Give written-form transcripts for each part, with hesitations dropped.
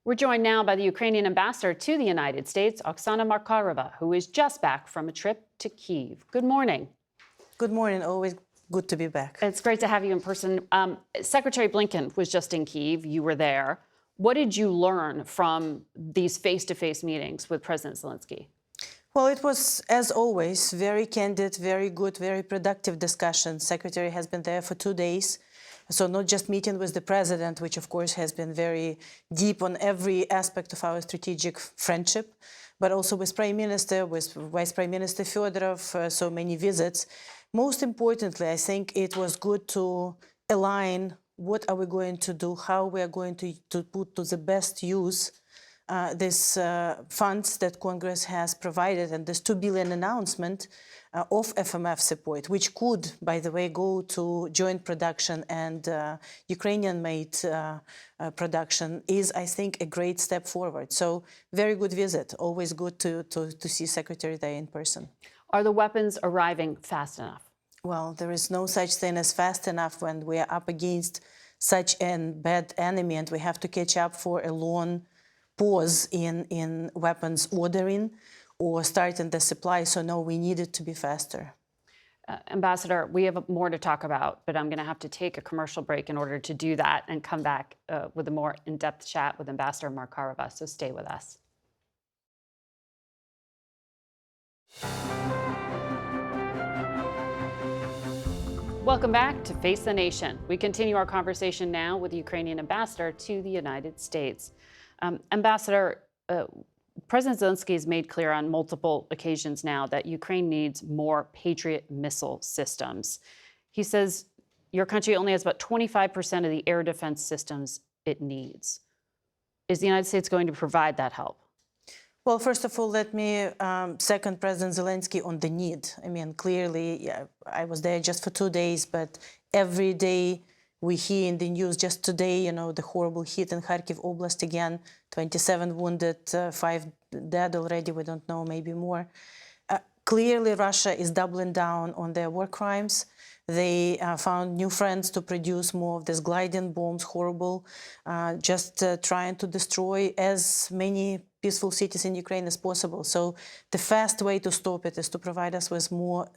We're joined now by the Ukrainian ambassador to the United States, Oksana Markarova, who is just back from a trip to Kyiv. Good morning. Good morning. Always good to be back. It's great to have you in person. Secretary Blinken was just in Kyiv. You were there. What did you learn from these face-to-face meetings with President Zelensky? Well, it was, as always, very candid, very good, very productive discussion. Secretary has been there for 2 days. So not just meeting with the president, which of course has been very deep on every aspect of our strategic friendship, but also with Prime Minister, with Vice Prime Minister Fedorov, so many visits. Most importantly, I think it was good to align what are we going to do, how we are going to put to the best use these funds that Congress has provided, and this $2 billion announcement of FMF support, which could, by the way, go to joint production and Ukrainian-made production, is, I think, a great step forward. So very good visit. Always good to see Secretary there in person. Are the weapons arriving fast enough? Well, there is no such thing as fast enough when we are up against such a bad enemy, and we have to catch up for a long pause in weapons ordering or starting the supply. So no, we need it to be faster. Ambassador, we have more to talk about, but I'm going to have to take a commercial break in order to do that and come back with a more in-depth chat with Ambassador Markarova. So stay with us. Welcome back to Face the Nation. We continue our conversation now with the Ukrainian ambassador to the United States. Ambassador, President Zelensky has made clear on multiple occasions now that Ukraine needs more Patriot missile systems. He says your country only has about 25% of the air defense systems it needs. Is the United States going to provide that help? Well, first of all, let me second President Zelensky on the need. I mean, clearly, yeah, I was there just for 2 days, but every day we hear in the news, just today, you know, the horrible hit in Kharkiv Oblast again, 27 wounded, 5 dead already, we don't know, maybe more. Clearly, Russia is doubling down on their war crimes. They found new friends to produce more of these gliding bombs, horrible, just trying to destroy as many peaceful cities in Ukraine as possible. So the fast way to stop it is to provide us with more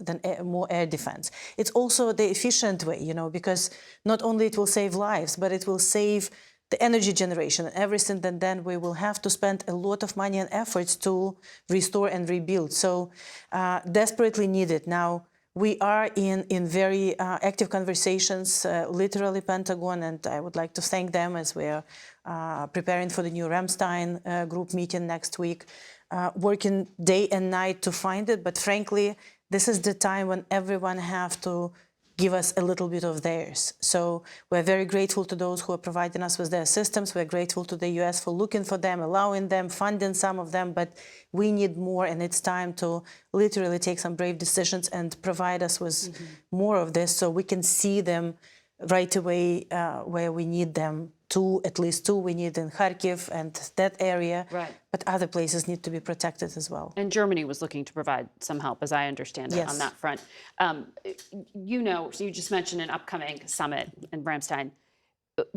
air defense. It's also the efficient way, you know, because not only it will save lives, but it will save the energy generation and everything, and then we will have to spend a lot of money and efforts to restore and rebuild. So desperately needed. Now, we are in very active conversations, literally Pentagon, and I would like to thank them as we are preparing for the new Ramstein group meeting next week, working day and night to find it. But frankly, this is the time when everyone have to give us a little bit of theirs. So we're very grateful to those who are providing us with their systems. We're grateful to the US for looking for them, allowing them, funding some of them, but we need more, and it's time to literally take some brave decisions and provide us with more of this so we can see them right away where we need them. At least two we need in Kharkiv and that area, right. But other places need to be protected as well. And Germany was looking to provide some help, as I understand it, yes. on that front. You know, so you just mentioned an upcoming summit in Ramstein.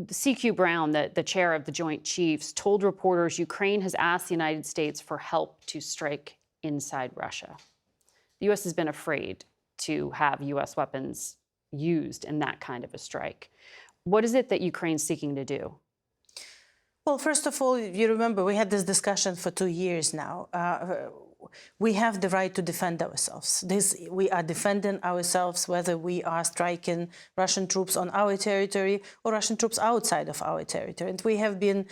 C.Q. Brown, the chair of the Joint Chiefs, told reporters Ukraine has asked the United States for help to strike inside Russia. The U.S. has been afraid to have U.S. weapons used in that kind of a strike. What is it that Ukraine's seeking to do? Well, first of all, you remember we had this discussion for 2 years now. We have the right to defend ourselves. We are defending ourselves whether we are striking Russian troops on our territory or Russian troops outside of our territory. And we have been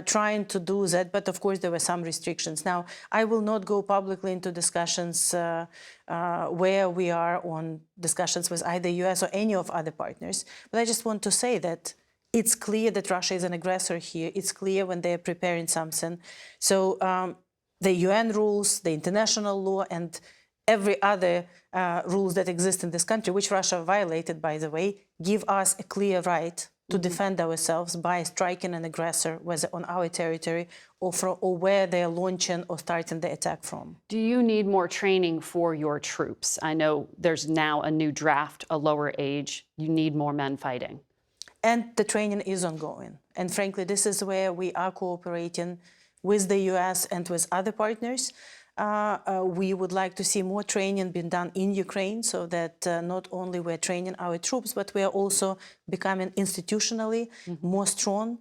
trying to do that, but of course there were some restrictions. Now, I will not go publicly into discussions where we are on discussions with either US or any of other partners, but I just want to say that it's clear that Russia is an aggressor here. It's clear when they're preparing something. So the UN rules, the international law, and every other rules that exist in this country, which Russia violated, by the way, give us a clear right to defend ourselves by striking an aggressor, whether on our territory or where they are launching or starting the attack from. Do you need more training for your troops? I know there's now a new draft, a lower age. You need more men fighting. And the training is ongoing. And frankly, this is where we are cooperating with the US and with other partners. We would like to see more training being done in Ukraine so that not only we're training our troops, but we are also becoming institutionally more strong,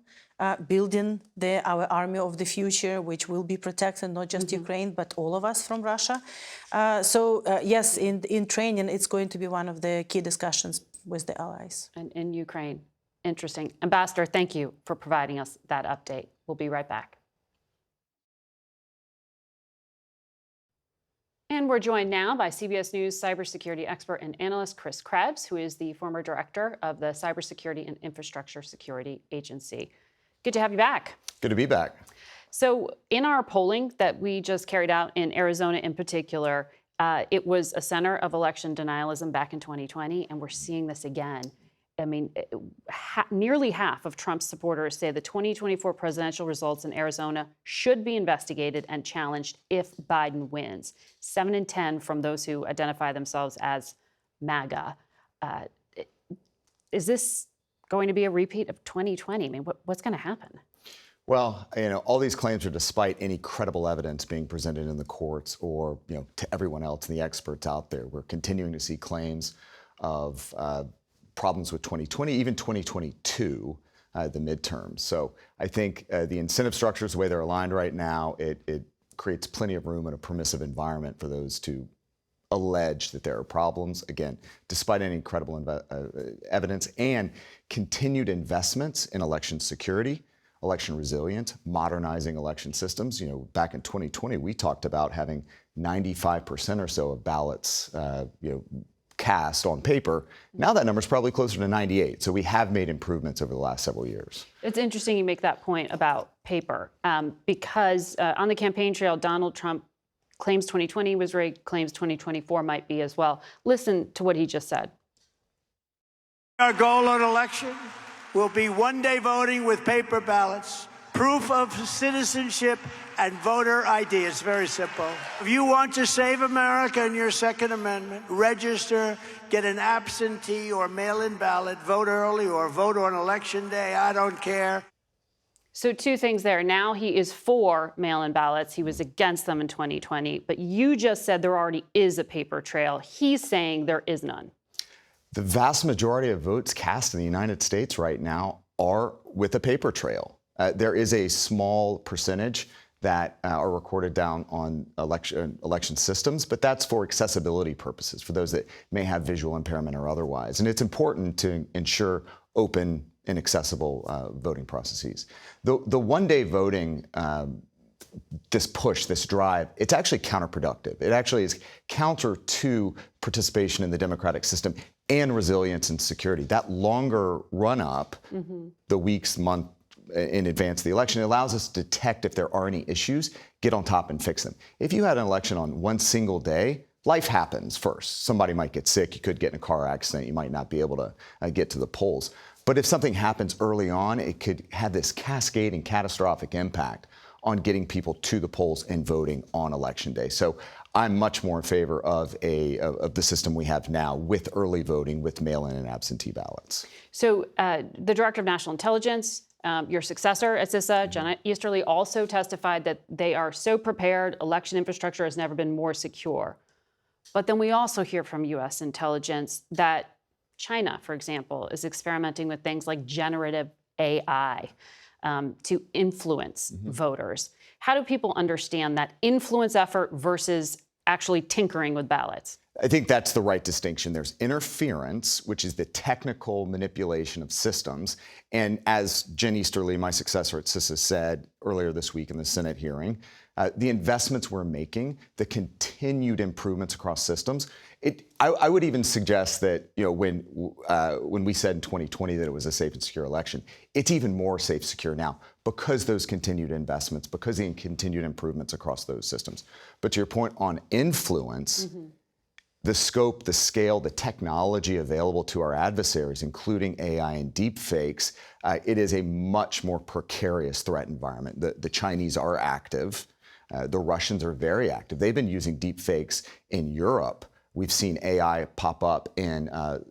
building our army of the future, which will be protecting not just Ukraine, but all of us from Russia. Yes, in training, it's going to be one of the key discussions with the allies. And in Ukraine. Interesting. Ambassador, thank you for providing us that update. We'll be right back. And we're joined now by CBS News cybersecurity expert and analyst Chris Krebs, who is the former director of the Cybersecurity and Infrastructure Security Agency. Good to have you back. Good to be back. So in our polling that we just carried out in Arizona in particular, it was a center of election denialism back in 2020, and we're seeing this again. I mean, nearly half of Trump's supporters say the 2024 presidential results in Arizona should be investigated and challenged if Biden wins. 7 in 10 from those who identify themselves as MAGA. Is this going to be a repeat of 2020? I mean, what's going to happen? Well, all these claims are despite any credible evidence being presented in the courts or, to everyone else and the experts out there. We're continuing to see claims of problems with 2020, even 2022, the midterms. So I think the incentive structures, the way they're aligned right now, it creates plenty of room in a permissive environment for those to allege that there are problems, again, despite any credible evidence and continued investments in election security, election resilience, modernizing election systems. Back in 2020, we talked about having 95% or so of ballots, cast on paper. Now that number is probably closer to 98. So we have made improvements over the last several years. It's interesting you make that point about paper because on the campaign trail, Donald Trump claims 2020 was rigged, claims 2024 might be as well. Listen to what he just said. Our goal on election will be one-day voting with paper ballots, proof of citizenship, and voter ID. It's very simple. If you want to save America in your Second Amendment, register, get an absentee or mail-in ballot, vote early or vote on election day. I don't care. So two things there. Now he is for mail-in ballots. He was against them in 2020. But you just said there already is a paper trail. He's saying there is none. The vast majority of votes cast in the United States right now are with a paper trail. There is a small percentage that are recorded down on election systems, but that's for accessibility purposes, for those that may have visual impairment or otherwise. And it's important to ensure open and accessible voting processes. The one-day voting, this push, this drive, it's actually counterproductive. It actually is counter to participation in the democratic system and resilience and security. That longer run-up, the weeks, month, in advance of the election, it allows us to detect if there are any issues, get on top and fix them. If you had an election on one single day, life happens first. Somebody might get sick, you could get in a car accident, you might not be able to get to the polls. But if something happens early on, it could have this cascading catastrophic impact on getting people to the polls and voting on election day. So I'm much more in favor of the system we have now with early voting, with mail-in and absentee ballots. So the Director of National Intelligence, your successor at CISA, Jenna Easterly, also testified that they are so prepared, election infrastructure has never been more secure. But then we also hear from U.S. intelligence that China, for example, is experimenting with things like generative AI to influence voters. How do people understand that influence effort versus actually tinkering with ballots? I think that's the right distinction. There's interference, which is the technical manipulation of systems. And as Jen Easterly, my successor at CISA, said earlier this week in the Senate hearing, the investments we're making, the continued improvements across systems, I would even suggest that when we said in 2020 that it was a safe and secure election, it's even more safe, secure now because those continued investments, because the continued improvements across those systems. But to your point on influence, the scope, the scale, the technology available to our adversaries, including AI and deepfakes, it is a much more precarious threat environment. The Chinese are active. The Russians are very active. They've been using deepfakes in Europe. We've seen AI pop up in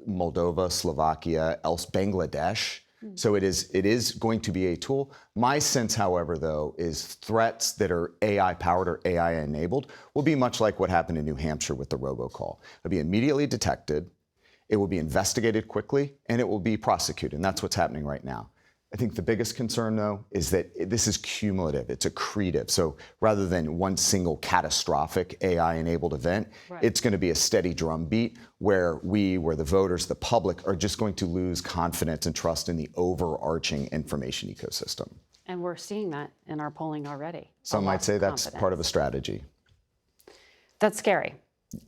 Moldova, Slovakia, else Bangladesh. So it is going to be a tool. My sense, however, though, is threats that are AI-powered or AI-enabled will be much like what happened in New Hampshire with the robocall. It'll be immediately detected, it will be investigated quickly, and it will be prosecuted, and that's what's happening right now. I think the biggest concern, though, is that this is cumulative. It's accretive. So rather than one single catastrophic AI-enabled event, it's going to be a steady drumbeat where the voters, the public, are just going to lose confidence and trust in the overarching information ecosystem. And we're seeing that in our polling already. Some might say that's part of a strategy. That's scary.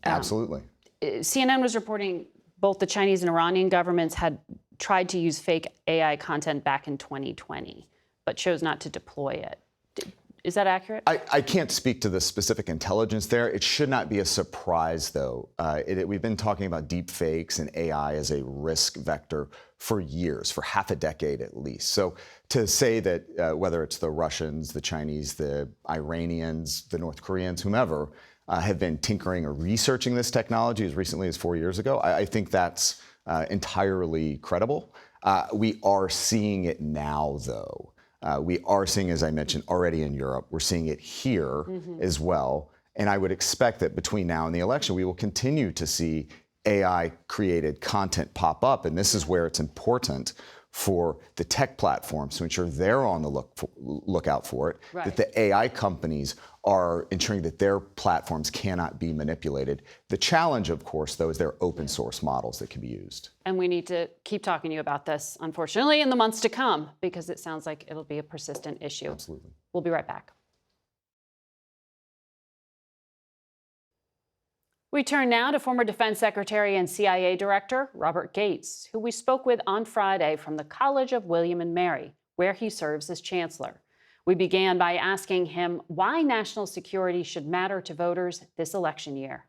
Absolutely. CNN was reporting both the Chinese and Iranian governments had tried to use fake AI content back in 2020, but chose not to deploy it. Is that accurate? I can't speak to the specific intelligence there. It should not be a surprise, though. We've been talking about deep fakes and AI as a risk vector for years, for half a decade at least. So to say that whether it's the Russians, the Chinese, the Iranians, the North Koreans, whomever, have been tinkering or researching this technology as recently as 4 years ago, I think that's entirely credible. We are seeing it now, though. We are seeing, as I mentioned, already in Europe. We're seeing it here as well. And I would expect that between now and the election, we will continue to see AI-created content pop up. And this is where it's important for the tech platforms to ensure they're on the lookout for it, that the AI companies are ensuring that their platforms cannot be manipulated. The challenge, of course, though, is there are open source models that can be used. And we need to keep talking to you about this, unfortunately, in the months to come, because it sounds like it'll be a persistent issue. Absolutely. We'll be right back. We turn now to former Defense Secretary and CIA Director Robert Gates, who we spoke with on Friday from the College of William and Mary, where he serves as chancellor. We began by asking him why national security should matter to voters this election year.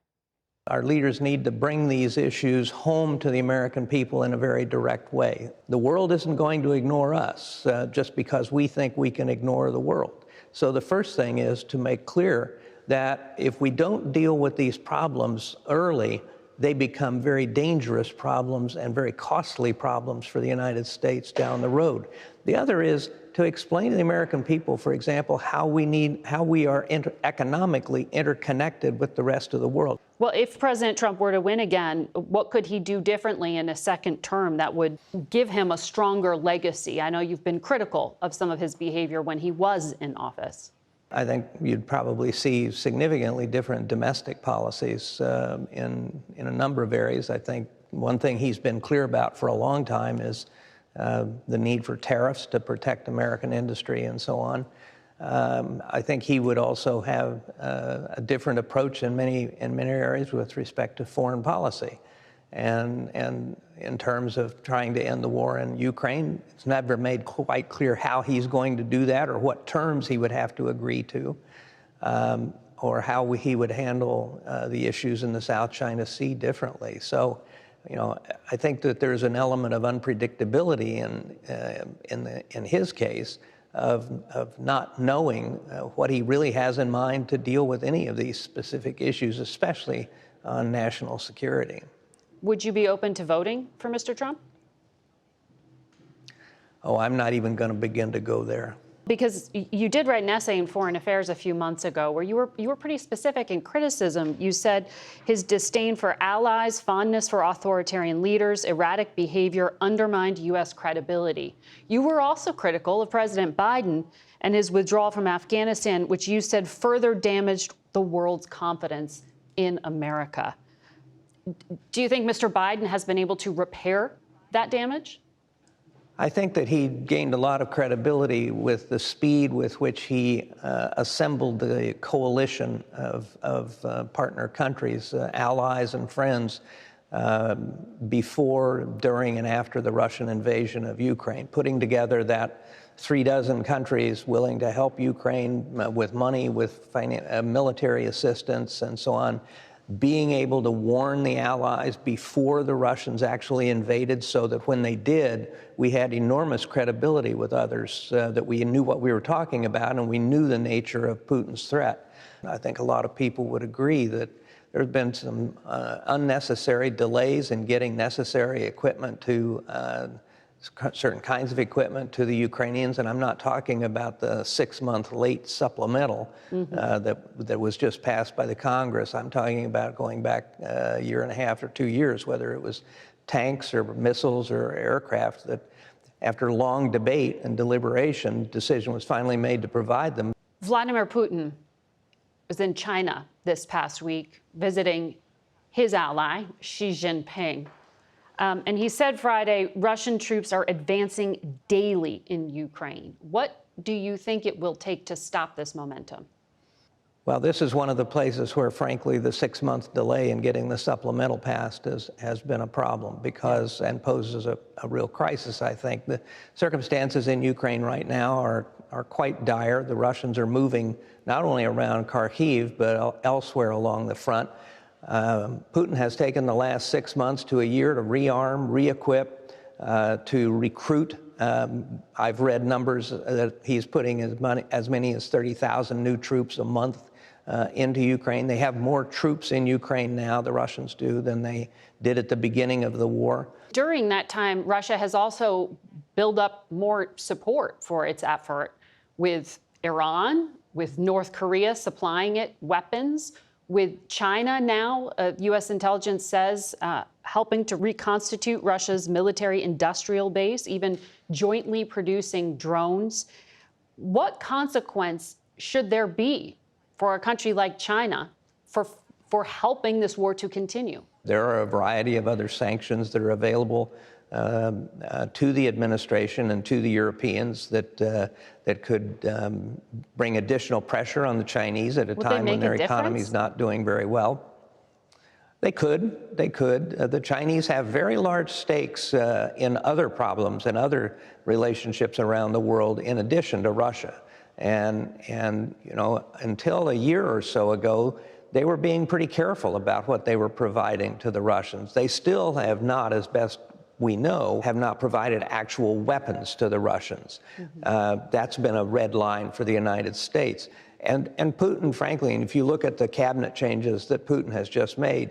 Our leaders need to bring these issues home to the American people in a very direct way. The world isn't going to ignore us just because we think we can ignore the world. So the first thing is to make clear that if we don't deal with these problems early, they become very dangerous problems and very costly problems for the United States down the road. The other is to explain to the American people, for example, how we are economically interconnected with the rest of the world. Well, if President Trump were to win again, what could he do differently in a second term that would give him a stronger legacy? I know you've been critical of some of his behavior when he was in office. I think you'd probably see significantly different domestic policies in a number of areas. I think one thing he's been clear about for a long time is the need for tariffs to protect American industry and so on. I think he would also have a different approach in many areas with respect to foreign policy. And in terms of trying to end the war in Ukraine, it's never made quite clear how he's going to do that or what terms he would have to agree to, or how he would handle the issues in the South China Sea differently. So, you know, I think that there's an element of unpredictability in his case of not knowing what he really has in mind to deal with any of these specific issues, especially on national security. Would you be open to voting for Mr. Trump? Oh, I'm not even going to begin to go there. Because you did write an essay in Foreign Affairs a few months ago where you were pretty specific in criticism. You said his disdain for allies, fondness for authoritarian leaders, erratic behavior undermined U.S. credibility. You were also critical of President Biden and his withdrawal from Afghanistan, which you said further damaged the world's confidence in America. Do you think Mr. Biden has been able to repair that damage? I think that he gained a lot of credibility with the speed with which he assembled the coalition of partner countries, allies and friends, before, during, and after the Russian invasion of Ukraine, putting together that 36 countries willing to help Ukraine with money, with military assistance, and so on. Being able to warn the allies before the Russians actually invaded so that when they did, we had enormous credibility with others, that we knew what we were talking about and we knew the nature of Putin's threat. I think a lot of people would agree that there have been some unnecessary delays in getting necessary equipment to certain kinds of equipment to the Ukrainians, and I'm not talking about the 6-month late supplemental that was just passed by the Congress. I'm talking about going back a year and a half or 2 years, whether it was tanks or missiles or aircraft, that after long debate and deliberation, decision was finally made to provide them. Vladimir Putin was in China this past week visiting his ally, Xi Jinping. And he said Friday, Russian troops are advancing daily in Ukraine. What do you think it will take to stop this momentum? Well, this is one of the places where, frankly, the 6-month delay in getting the supplemental passed has been a problem because, and poses a real crisis, I think. The circumstances in Ukraine right now are quite dire. The Russians are moving not only around Kharkiv, but elsewhere along the front. Putin has taken the last 6 months to a year to rearm, re-equip, to recruit. I've read numbers that he's putting as many as 30,000 new troops a month into Ukraine. They have more troops in Ukraine now, the Russians do, than they did at the beginning of the war. During that time, Russia has also built up more support for its effort with Iran, with North Korea supplying it weapons, with China now, U.S. intelligence says, helping to reconstitute Russia's military-industrial base, even jointly producing drones. What consequence should there be for a country like China for helping this war to continue? There are a variety of other sanctions that are available to the administration and to the Europeans that could bring additional pressure on the Chinese at a time when their economy is not doing very well. They could. The Chinese have very large stakes in other problems and other relationships around the world in addition to Russia. And you know, until a year or so ago, they were being pretty careful about what they were providing to the Russians. They still have not, as best we know, have not provided actual weapons to the Russians. That's been a red line for the United States. And Putin, frankly, and if you look at the cabinet changes that Putin has just made,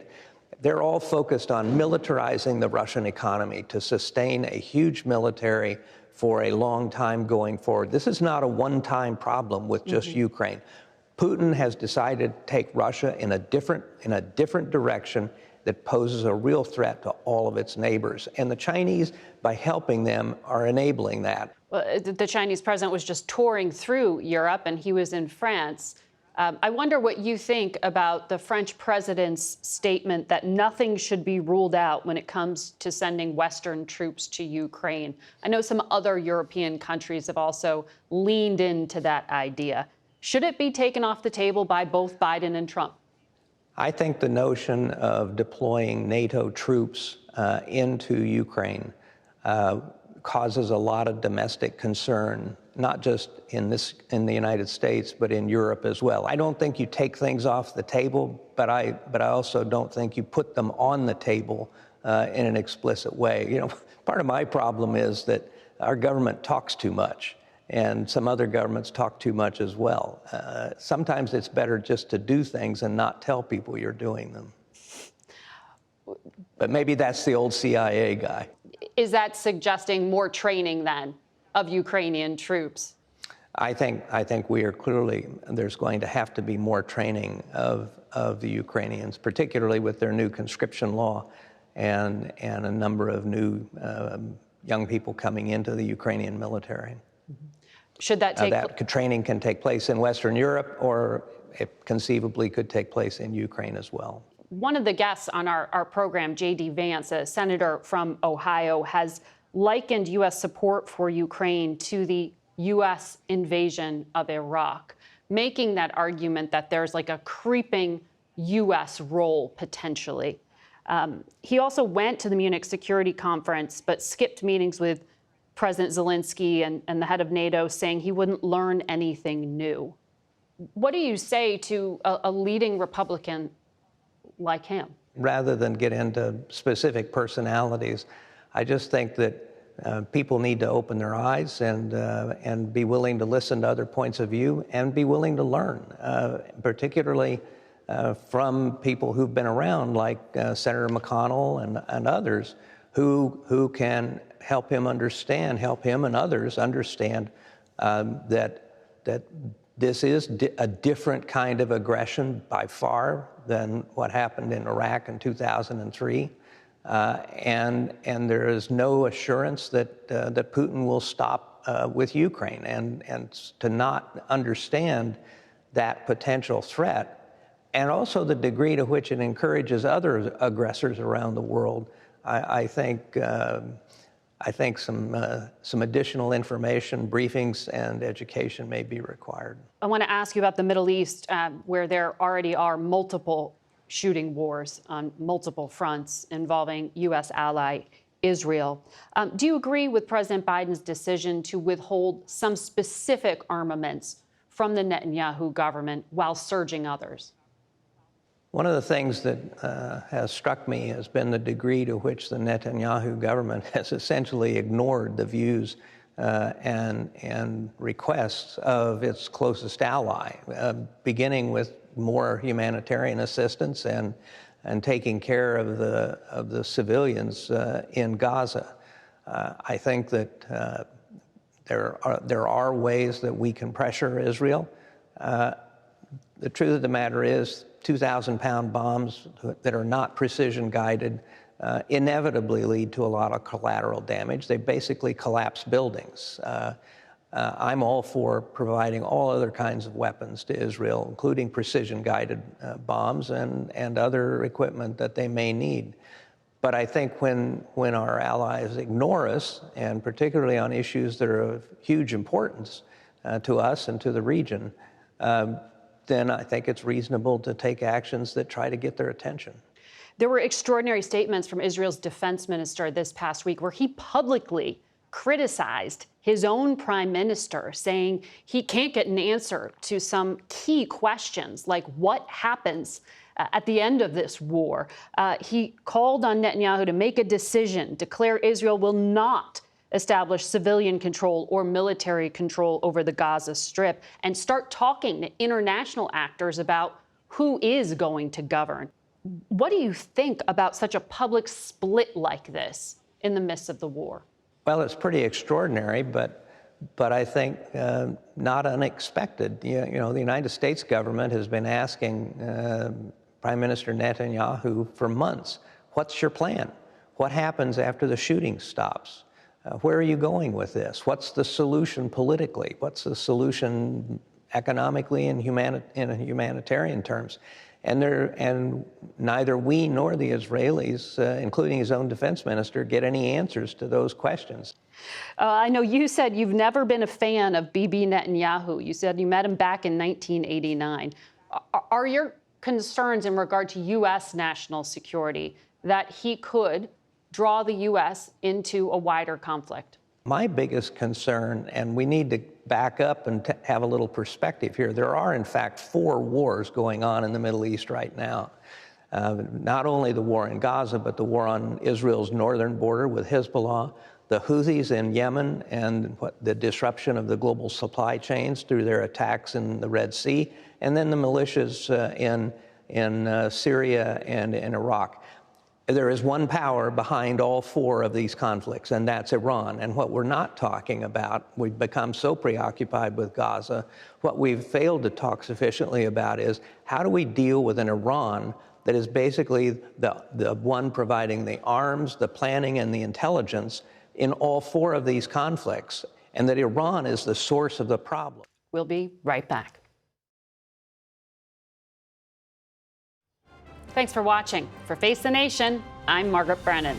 they're all focused on militarizing the Russian economy to sustain a huge military for a long time going forward. This is not a one-time problem with just Ukraine. Putin has decided to take Russia in a different direction that poses a real threat to all of its neighbors. And the Chinese, by helping them, are enabling that. Well, the Chinese president was just touring through Europe, and he was in France. I wonder what you think about the French president's statement that nothing should be ruled out when it comes to sending Western troops to Ukraine. I know some other European countries have also leaned into that idea. Should it be taken off the table by both Biden and Trump? I think the notion of deploying NATO troops into Ukraine causes a lot of domestic concern, not just in the United States, but in Europe as well. I don't think you take things off the table, but I also don't think you put them on the table in an explicit way. You know, part of my problem is that our government talks too much, and some other governments talk too much as well. Sometimes it's better just to do things and not tell people you're doing them. But maybe that's the old CIA guy. Is that suggesting more training then of Ukrainian troops? I think we are clearly, there's going to have to be more training of the Ukrainians, particularly with their new conscription law and a number of new young people coming into the Ukrainian military. Should that take that training can take place in Western Europe, or it conceivably could take place in Ukraine as well. One of the guests on our program, J.D. Vance, a senator from Ohio, has likened U.S. support for Ukraine to the U.S. invasion of Iraq, making that argument that there's like a creeping U.S. role potentially. He also went to the Munich Security Conference, but skipped meetings with President Zelensky and the head of NATO, saying he wouldn't learn anything new. What do you say to a leading Republican like him? Rather than get into specific personalities, I just think that people need to open their eyes and be willing to listen to other points of view and be willing to learn, particularly from people who've been around, like Senator McConnell and others, who can help him understand, help him and others understand that this is a different kind of aggression by far than what happened in Iraq in 2003. And there is no assurance that Putin will stop with Ukraine, and to not understand that potential threat, and also the degree to which it encourages other aggressors around the world. I think some additional information, briefings, and education may be required. I want to ask you about the Middle East, where there already are multiple shooting wars on multiple fronts involving U.S. ally Israel. Do you agree with President Biden's decision to withhold some specific armaments from the Netanyahu government while surging others? One of the things that has struck me has been the degree to which the Netanyahu government has essentially ignored the views and requests of its closest ally, beginning with more humanitarian assistance and taking care of the civilians in Gaza. I think that there are ways that we can pressure Israel. The truth of the matter is, 2,000-pound bombs that are not precision-guided inevitably lead to a lot of collateral damage. They basically collapse buildings. I'm all for providing all other kinds of weapons to Israel, including precision-guided bombs and other equipment that they may need. But I think when our allies ignore us, and particularly on issues that are of huge importance to us and to the region, then I think it's reasonable to take actions that try to get their attention. There were extraordinary statements from Israel's defense minister this past week where he publicly criticized his own prime minister, saying he can't get an answer to some key questions like what happens at the end of this war. He called on Netanyahu to make a decision, declare Israel will not establish civilian control or military control over the Gaza Strip, and start talking to international actors about who is going to govern. What do you think about such a public split like this in the midst of the war? Well, it's pretty extraordinary, but I think not unexpected. You know, the United States government has been asking Prime Minister Netanyahu for months, what's your plan? What happens after the shooting stops? Where are you going with this? What's the solution politically? What's the solution economically and in humanitarian terms? And neither we nor the Israelis, including his own defense minister, get any answers to those questions. I know you said you've never been a fan of Bibi Netanyahu. You said you met him back in 1989. Are your concerns in regard to U.S. national security that he could draw the U.S. into a wider conflict? My biggest concern, and we need to back up and have a little perspective here, there are in fact 4 wars going on in the Middle East right now. Not only the war in Gaza, but the war on Israel's northern border with Hezbollah, the Houthis in Yemen, and the disruption of the global supply chains through their attacks in the Red Sea, and then the militias in Syria and in Iraq. There is one power behind all 4 of these conflicts, and that's Iran. And what we're not talking about, we've become so preoccupied with Gaza, what we've failed to talk sufficiently about is how do we deal with an Iran that is basically the one providing the arms, the planning, and the intelligence in all 4 of these conflicts, and that Iran is the source of the problem. We'll be right back. Thanks for watching. For Face the Nation, I'm Margaret Brennan.